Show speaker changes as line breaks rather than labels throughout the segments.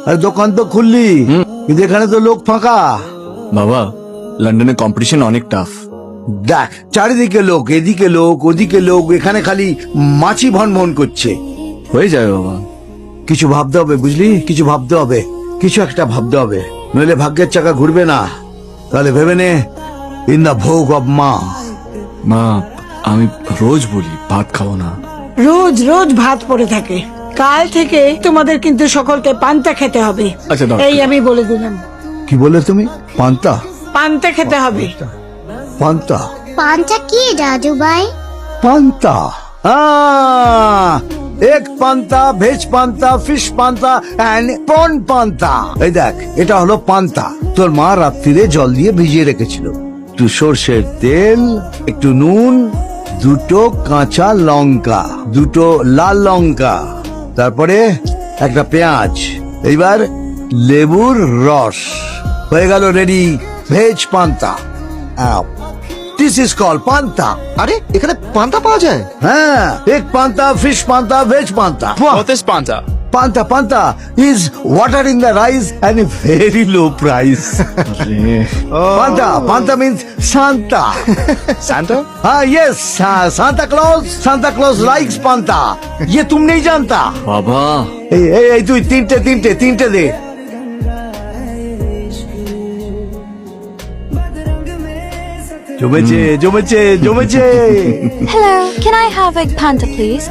আর দোকান তো খুললি, কিন্তু এখানে তো লোক ফাঁকা।
বাবা, লন্ডনে কম্পিটিশন অনেক টাফ।
দেখ, চারিদিকে লোক, এদিকে লোক, ওদিকে লোক, এখানে খালি মাছি ভন করছে।
হয়ে যাবে বাবা।
কিছু ভাবতে হবে, বুঝলি? কিছু ভাবতে হবে, কিছু একটা ভাবতে হবে, নইলে ভাগ্যের চাকা ঘুরবে না। তাহলে ভেবে নে, ইন দ্য ভোগ অব মা।
মা, আমি রোজ বলি ভাত খাবো না।
রোজ রোজ ভাত পড়ে থাকে। কাল থেকে তোমাদের কিন্তু সকলকে পান্তা খেতে হবে।
আচ্ছা, দাও।
এই আমি বলে দিলাম,
কি বলে তুমি? পান্তা?
পান্তা খেতে হবে।
পান্তা?
পান্তা কি দাদু ভাই?
পান্তা, এক পান্তা, ভেজ পান্তা, ফিশ পান্তা এন্ড প্রন পান্তা। এই দেখ, এটা হলো পান্তা। তোর মা রাত্রিরে জল দিয়ে ভিজিয়ে রেখেছিল। একটু সর্ষের তেল, একটু নুন, দুটো কাঁচা লঙ্কা, দুটো লাল লঙ্কা, তারপরে একটা পেঁয়াজ, এইবার লেবুর রস। হয়ে গেল রেডি ভেজ পান্তা। দিস ইজ কল পান্তা।
আরে এখানে পান্তা পাওয়া যায়?
হ্যাঁ, এক পান্তা, ফিশ পান্তা, ভেজ পান্তা।
What is panta?
পান্তা, পান্তা is water in the rice and a very low price. Panta, panta means Santa.
Santa?
Yes, Santa Claus. Santa Claus likes panta. ये तुम नहीं जानता?
বাবা,
এই তুই তিনটে দে। জমেছে।
Hello, can I have a panta, please?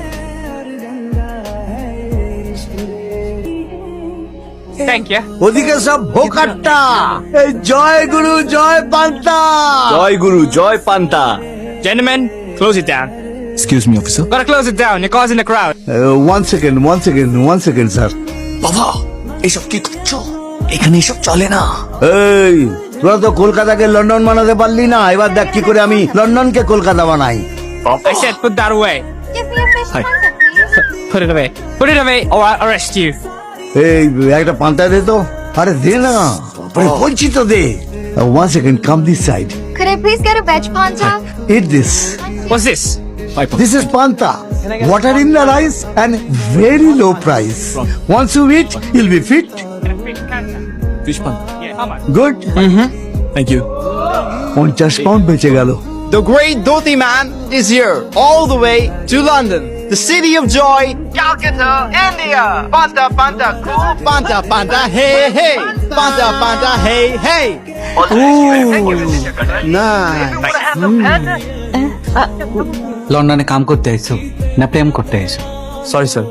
Thank you.
ওদিকে সব ভোকাট্টা। এই জয় গুরু জয় পান্তা।
জয় গুরু জয় পান্তা।
Gentlemen, close it down.
Excuse me officer.
Gotta close it down. You're causing the crowd.
One second, sir.
বাবা, এসব কি করছো? এখানে এসব চলে না।
এই, তোরা তো কলকাতাকে লন্ডন বানাতে পারলি না, এবার দেখ কি করে আমি লন্ডনকে কলকাতা বানাই।
I said put that away.
Give me a fish
Hi.
panta, please.
Put it away. Put it away or I'll arrest you.
এই একটা পান্তা দে তো। আরে দে না, বলছি তো দে। One second, come this side.
Could I please get a veg panta?
Eat this.
What's this?
This is panta. Water in the rice and very low price. Once you eat, you'll be fit.
Fish পান্তা।
Yeah, how much?
Good.
Thank you.
50 pound বেঁচে গেল।
The great Dhoti man is here, all the way to London, the city of joy, Calcutta, India. Panta, panta, cool. Panta, panta, hey, hey. Panta, panta, hey, hey. Nice.
লন্ডনে কাম করতে আইছো না প্রেম করতে আইছো?
Sorry sir,